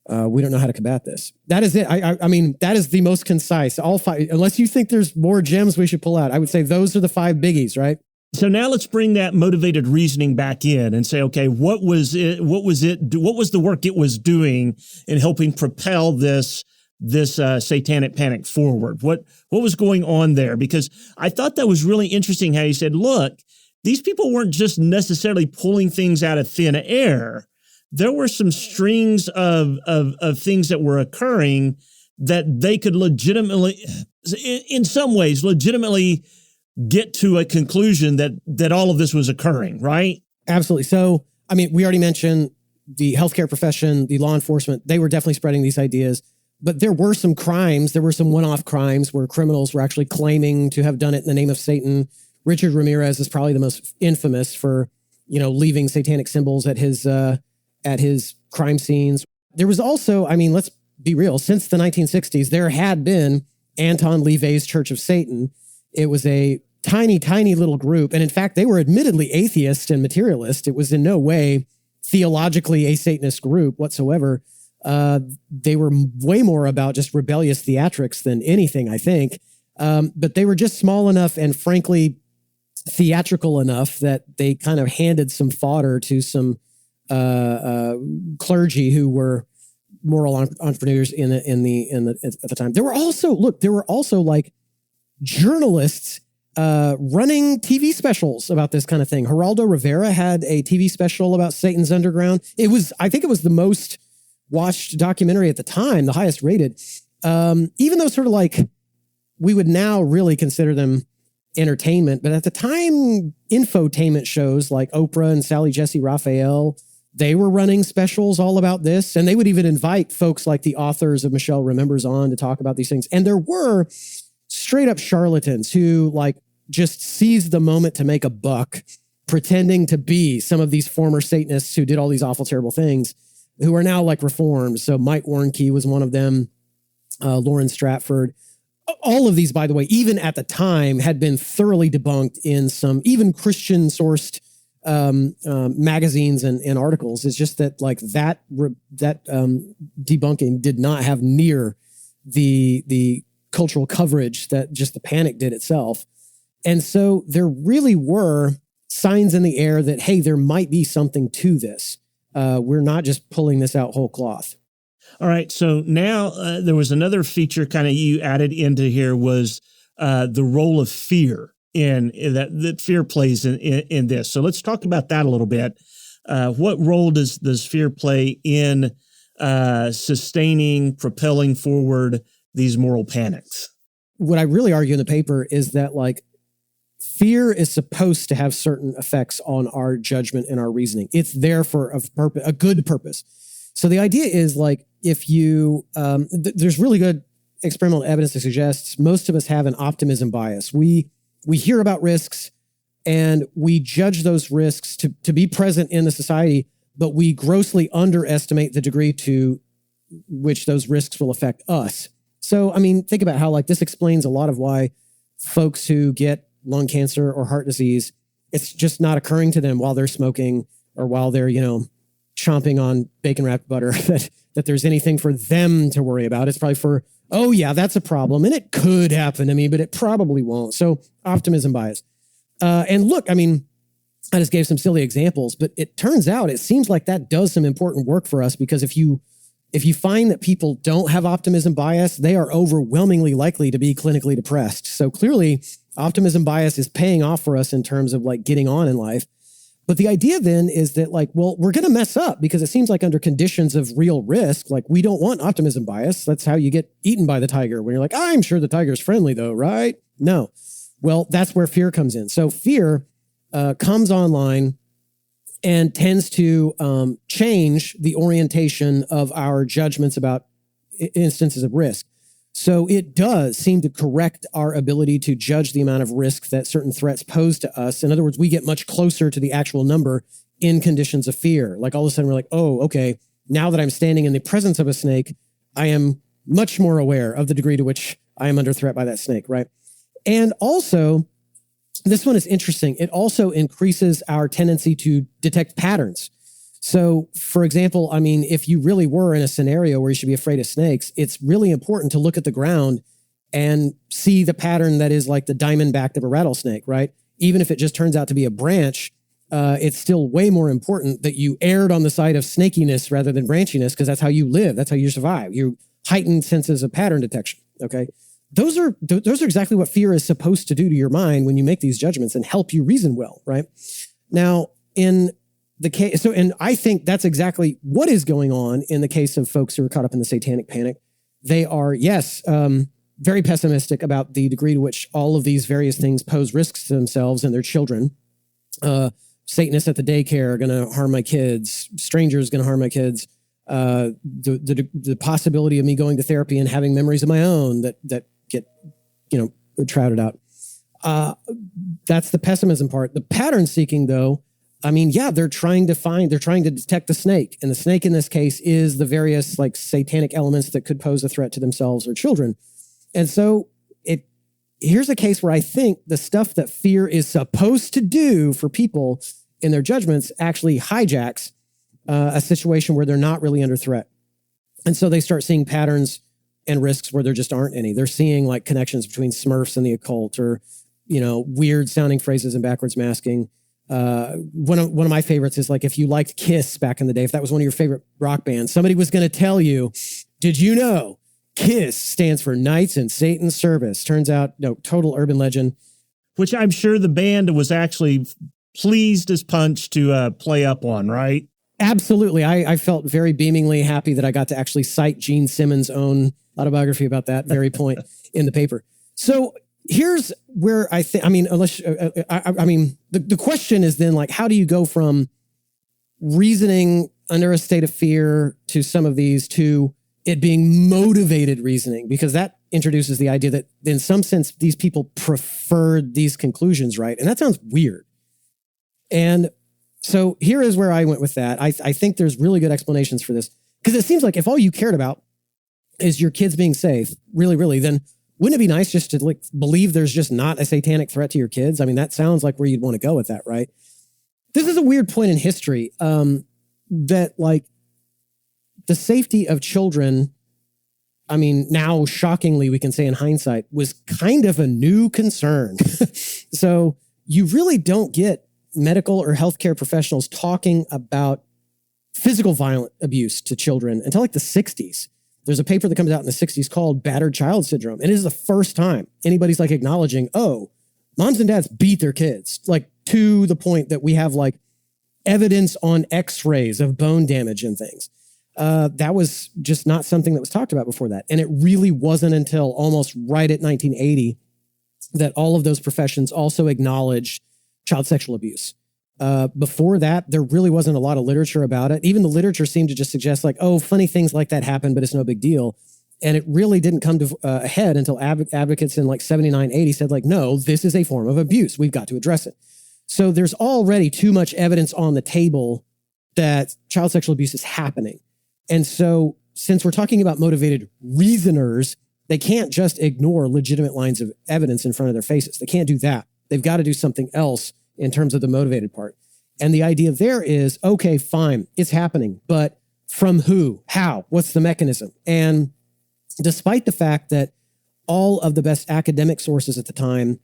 we don't know how to combat this. That is it. I mean, that is the most concise. All 5, unless you think there's more gems we should pull out, I would say those are the 5 biggies, right? So now let's bring that motivated reasoning back in and say, okay, what was the work it was doing in helping propel this satanic panic forward? What was going on there? Because I thought that was really interesting how you said, look, these people weren't just necessarily pulling things out of thin air. There were some strings of things that were occurring that they could legitimately, in some ways, get to a conclusion that all of this was occurring, right? Absolutely. So, I mean, we already mentioned the healthcare profession, the law enforcement, they were definitely spreading these ideas. But there were some crimes, there were some one-off crimes where criminals were actually claiming to have done it in the name of Satan. Richard Ramirez is probably the most infamous for, leaving satanic symbols at his crime scenes. There was also, I mean, let's be real, since the 1960s, there had been Anton LaVey's Church of Satan. It was a tiny, tiny little group. And in fact, they were admittedly atheist and materialist. It was in no way theologically a Satanist group whatsoever. They were way more about just rebellious theatrics than anything, I think. But they were just small enough and frankly theatrical enough that they kind of handed some fodder to some clergy who were moral entrepreneurs at the time. There were also like journalists running TV specials about this kind of thing. Geraldo Rivera had a TV special about Satan's Underground. I think it was the most watched documentary at the time, the highest rated. Even though sort of like we would now really consider them entertainment, but at the time, infotainment shows like Oprah and Sally Jesse Raphael, they were running specials all about this. And they would even invite folks like the authors of Michelle Remembers on to talk about these things. And there were straight up charlatans who like just seized the moment to make a buck, pretending to be some of these former Satanists who did all these awful, terrible things, who are now like reformed. So Mike Warnke was one of them, Lauren Stratford. All of these, by the way, even at the time, had been thoroughly debunked in some even Christian-sourced magazines and articles. It's just that like that debunking did not have near the cultural coverage that just the panic did itself. And so there really were signs in the air that, hey, there might be something to this. We're not just pulling this out whole cloth. All right. So now there was another feature kind of you added into here was the role of fear that fear plays in this. So let's talk about that a little bit. What role does fear play in sustaining, propelling forward these moral panics? What I really argue in the paper is that like fear is supposed to have certain effects on our judgment and our reasoning. It's there for a good purpose. So the idea is like, if you, there's really good experimental evidence that suggests most of us have an optimism bias. We hear about risks and we judge those risks to be present in the society, but we grossly underestimate the degree to which those risks will affect us. So, I mean, think about how like this explains a lot of why folks who get lung cancer or heart disease, it's just not occurring to them while they're smoking or while they're, chomping on bacon wrapped butter that there's anything for them to worry about. It's probably for, oh yeah, that's a problem. And it could happen to me, but it probably won't. So optimism bias. And look, I mean, I just gave some silly examples, but it turns out it seems like that does some important work for us, because if you find that people don't have optimism bias, they are overwhelmingly likely to be clinically depressed. So clearly optimism bias is paying off for us in terms of like getting on in life. But the idea then is that like, well, we're going to mess up because it seems like under conditions of real risk, like we don't want optimism bias. That's how you get eaten by the tiger when you're like, I'm sure the tiger's friendly though, right? No. Well, that's where fear comes in. So fear comes online and tends to change the orientation of our judgments about instances of risk. So it does seem to correct our ability to judge the amount of risk that certain threats pose to us. In other words, we get much closer to the actual number in conditions of fear. Like all of a sudden we're like, oh, okay, now that I'm standing in the presence of a snake, I am much more aware of the degree to which I am under threat by that snake, right? And also, this one is interesting. It also increases our tendency to detect patterns. So, for example, I mean, if you really were in a scenario where you should be afraid of snakes, it's really important to look at the ground and see the pattern that is like the diamond back of a rattlesnake, right? Even if it just turns out to be a branch, it's still way more important that you erred on the side of snakiness rather than branchiness, because that's how you live. That's how you survive. You heightened senses of pattern detection, okay? Those are exactly what fear is supposed to do to your mind when you make these judgments and help you reason well, right? Now, in the case, and I think that's exactly what is going on in the case of folks who are caught up in the Satanic Panic. They are, yes, very pessimistic about the degree to which all of these various things pose risks to themselves and their children. Satanists at the daycare are going to harm my kids. Strangers going to harm my kids. The possibility of me going to therapy and having memories of my own that get, trouted out. That's the pessimism part. The pattern seeking, though, I mean, yeah, they're trying to detect the snake. And the snake in this case is the various like satanic elements that could pose a threat to themselves or children. And so here's a case where I think the stuff that fear is supposed to do for people in their judgments actually hijacks a situation where they're not really under threat. And so they start seeing patterns and risks where there just aren't any. They're seeing like connections between Smurfs and the occult, or, weird sounding phrases and backwards masking. One of my favorites is like, if you liked Kiss back in the day, if that was one of your favorite rock bands, somebody was going to tell you, did you know KISS stands for Knights in Satan's Service? Turns out, no, total urban legend. Which I'm sure the band was actually pleased as punch to play up on, right? Absolutely. I felt very beamingly happy that I got to actually cite Gene Simmons' own autobiography about that very point in the paper. So here's where I think, the question is then like, how do you go from reasoning under a state of fear to some of these to it being motivated reasoning? Because that introduces the idea that in some sense, these people preferred these conclusions, right? And that sounds weird. And so here is where I went with that. I think there's really good explanations for this, because it seems like if all you cared about is your kids being safe, really, then wouldn't it be nice just to like believe there's just not a satanic threat to your kids? I mean, that sounds like where you'd want to go with that, right? This is a weird point in history that like the safety of children, I mean, now shockingly, we can say in hindsight, was kind of a new concern. So you really don't get medical or healthcare professionals talking about physical violent abuse to children until like the 60s. There's a paper that comes out in the 60s called Battered Child Syndrome. And it is the first time anybody's like acknowledging, oh, moms and dads beat their kids, like to the point that we have like evidence on x-rays of bone damage and things. That was just not something that was talked about before that. And it really wasn't until almost right at 1980 that all of those professions also acknowledged child sexual abuse. Before that, there really wasn't a lot of literature about it. Even the literature seemed to just suggest like, oh, funny things like that happen, but it's no big deal. And it really didn't come to a head until advocates in like 79, 80 said like, no, this is a form of abuse. We've got to address it. So there's already too much evidence on the table that child sexual abuse is happening. And so since we're talking about motivated reasoners, they can't just ignore legitimate lines of evidence in front of their faces. They can't do that. They've got to do something else in terms of the motivated part. And the idea there is, okay, fine, it's happening, but from who? How? What's the mechanism? And despite the fact that all of the best academic sources at the time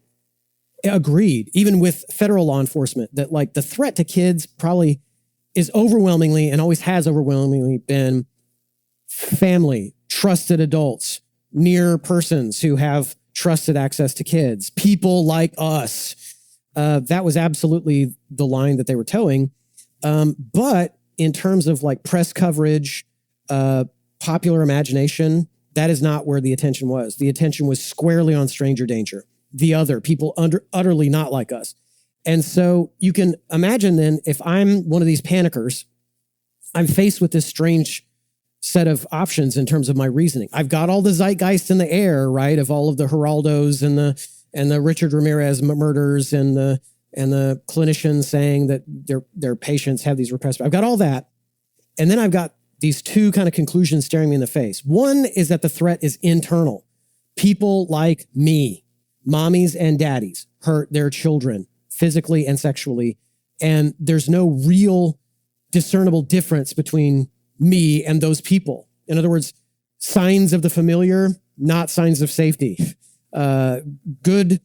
agreed, even with federal law enforcement, that like the threat to kids probably is overwhelmingly and always has overwhelmingly been family, trusted adults, near persons who have trusted access to kids, people like us. That was absolutely the line that they were towing. But in terms of like press coverage, popular imagination, that is not where the attention was. The attention was squarely on stranger danger. the other, people utterly not like us. And so you can imagine then, if I'm one of these panickers, I'm faced with this strange set of options in terms of my reasoning. I've got all the zeitgeist in the air, right, of all of the Geraldos and the Richard Ramirez murders and the clinicians saying that their patients have these repressed. I've got all that. And then I've got these two kind of conclusions staring me in the face. One is that the threat is internal. People like me, mommies and daddies, hurt their children physically and sexually. And there's no real discernible difference between me and those people. In other words, signs of the familiar, not signs of safety. Good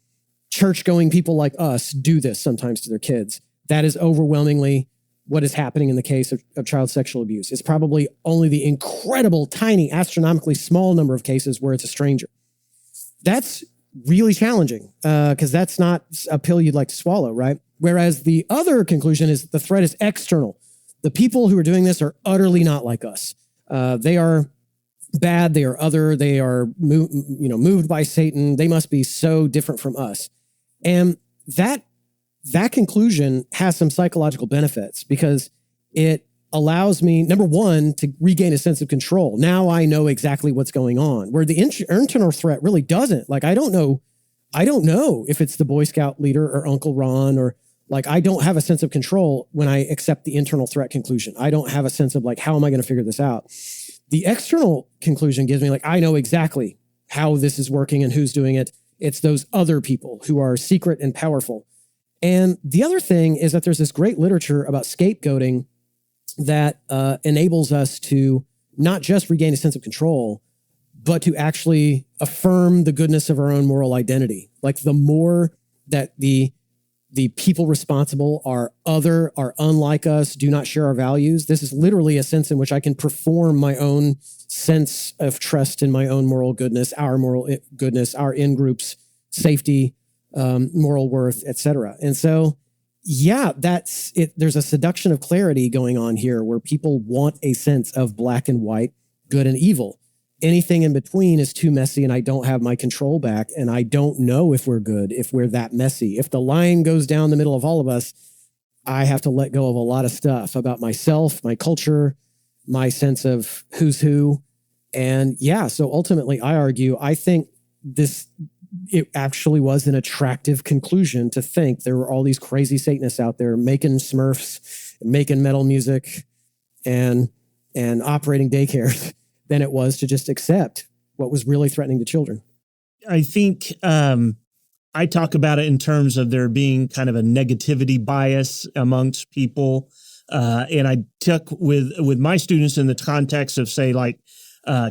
church-going people like us do this sometimes to their kids. That is overwhelmingly what is happening in the case of child sexual abuse. It's probably only the incredible, tiny, astronomically small number of cases where it's a stranger. That's really challenging because that's not a pill you'd like to swallow, right? Whereas the other conclusion is the threat is external. The people who are doing this are utterly not like us. They are bad. They are other. They are moved by Satan. They must be so different from us. And that conclusion has some psychological benefits because it allows me, number one, to regain a sense of control. Now I know exactly what's going on, where the internal threat really doesn't. Like, I don't know if it's the Boy Scout leader or Uncle Ron, or like, I don't have a sense of control when I accept the internal threat conclusion. I don't have a sense of like, how am I going to figure this out? The external conclusion gives me like, I know exactly how this is working and who's doing it. It's those other people who are secret and powerful. And the other thing is that there's this great literature about scapegoating that enables us to not just regain a sense of control, but to actually affirm the goodness of our own moral identity. Like, the more that the people responsible are other, are unlike us, do not share our values, this is literally a sense in which I can perform my own sense of trust in my own moral goodness, our in-group's safety, moral worth, etc. And so, yeah, that's it. There's a seduction of clarity going on here where people want a sense of black and white, good and evil. Anything in between is too messy and I don't have my control back. And I don't know if we're good, if we're that messy. If the line goes down the middle of all of us, I have to let go of a lot of stuff about myself, my culture, my sense of who's who. And yeah, so ultimately I think it actually was an attractive conclusion to think there were all these crazy Satanists out there making Smurfs, making metal music, and operating daycares than it was to just accept what was really threatening to children. I think I talk about it in terms of there being kind of a negativity bias amongst people. And I took with my students in the context of, say, like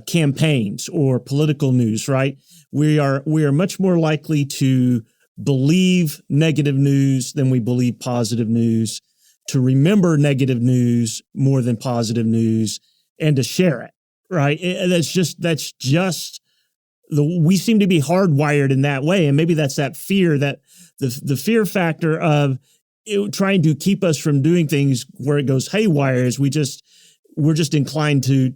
campaigns or political news, right? We are much more likely to believe negative news than we believe positive news, to remember negative news more than positive news, and to share it, right? That's just we seem to be hardwired in that way. And maybe that's that fear, that the fear factor of trying to keep us from doing things where it goes haywire is we're just inclined to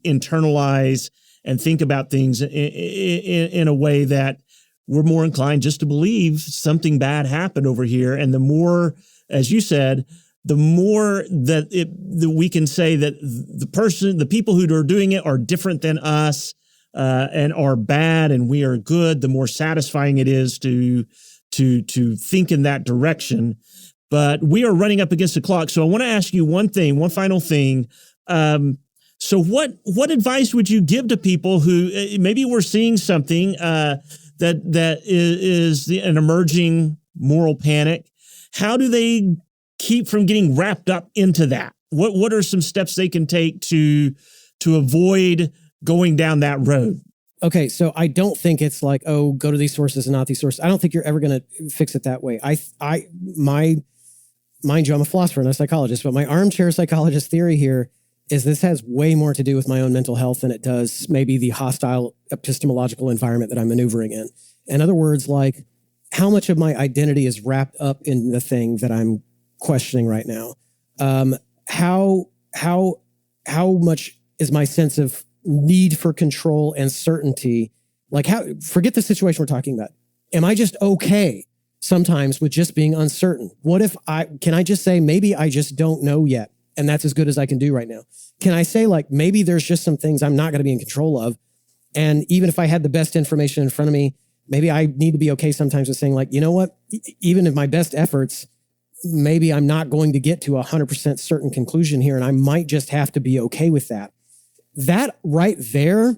internalize and think about things in a way that we're more inclined just to believe something bad happened over here. And the more, as you said, the more that we can say that the people who are doing it are different than us and are bad and we are good, the more satisfying it is to think in that direction. But we are running up against the clock. So I want to ask you one final thing. So what advice would you give to people who maybe we're seeing something that is an emerging moral panic? How do they keep from getting wrapped up into that? What are some steps they can take to avoid going down that road? Okay, so I don't think it's like, oh, go to these sources and not these sources. I don't think you're ever going to fix it that way. Mind you, I'm a philosopher and a psychologist, but my armchair psychologist theory here is this has way more to do with my own mental health than it does maybe the hostile epistemological environment that I'm maneuvering in. In other words, like, how much of my identity is wrapped up in the thing that I'm questioning right now? How much is my sense of need for control and certainty? Like, forget the situation we're talking about. Am I just okay sometimes with just being uncertain? What if can I just say, maybe I just don't know yet, and that's as good as I can do right now? Can I say, like, maybe there's just some things I'm not going to be in control of, and even if I had the best information in front of me, maybe I need to be okay sometimes with saying, like, you know what, even if my best efforts, maybe I'm not going to get to 100% certain conclusion here, and I might just have to be okay with that. That right there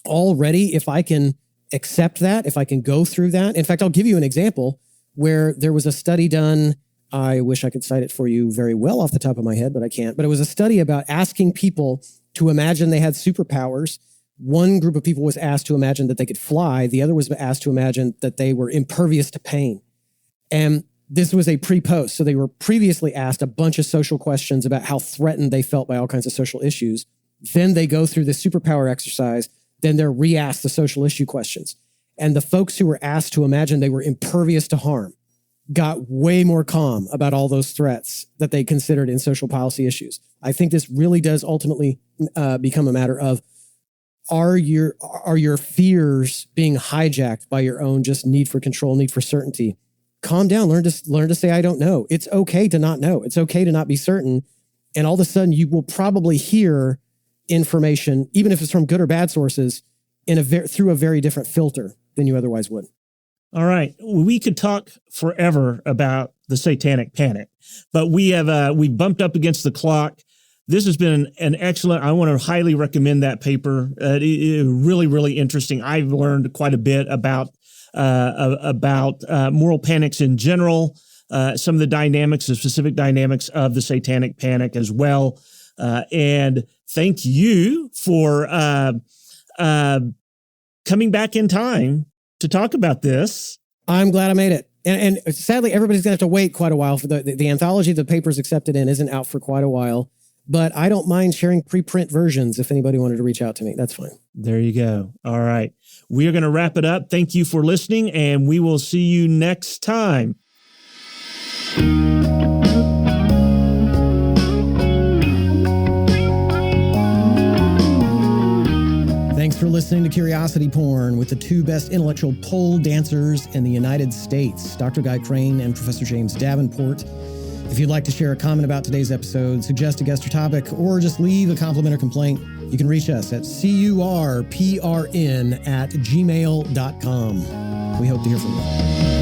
already, if I can accept that, if I can go through that. In fact, I'll give you an example where there was a study done. I wish I could cite it for you very well off the top of my head, but I can't. But it was a study about asking people to imagine they had superpowers. One group of people was asked to imagine that they could fly. The other was asked to imagine that they were impervious to pain. And this was a pre-post. So they were previously asked a bunch of social questions about how threatened they felt by all kinds of social issues. Then they go through the superpower exercise. Then they're re-asked the social issue questions. And the folks who were asked to imagine they were impervious to harm got way more calm about all those threats that they considered in social policy issues. I think this really does ultimately become a matter of, are your fears being hijacked by your own just need for control, need for certainty? Calm down, learn to say, I don't know. It's okay to not know. It's okay to not be certain. And all of a sudden you will probably hear information, even if it's from good or bad sources, through a very different filter than you otherwise would. All right. We could talk forever about the Satanic Panic, but we bumped up against the clock. This has been an excellent, I want to highly recommend that paper. It really, really interesting. I've learned quite a bit about moral panics in general, some of the specific dynamics of the Satanic Panic as well. And thank you for coming back in time to talk about this. I'm glad I made it. And sadly, everybody's going to have to wait quite a while for the anthology the paper's accepted in isn't out for quite a while. But I don't mind sharing preprint versions if anybody wanted to reach out to me. That's fine. There you go. All right. We are going to wrap it up. Thank you for listening, and we will see you next time. Thanks for listening to Curiosity Porn with the two best intellectual pole dancers in the United States, Dr. Guy Crane and Professor James Davenport. If you'd like to share a comment about today's episode, suggest a guest or topic, or just leave a compliment or complaint, you can reach us at curprn@gmail.com. We hope to hear from you.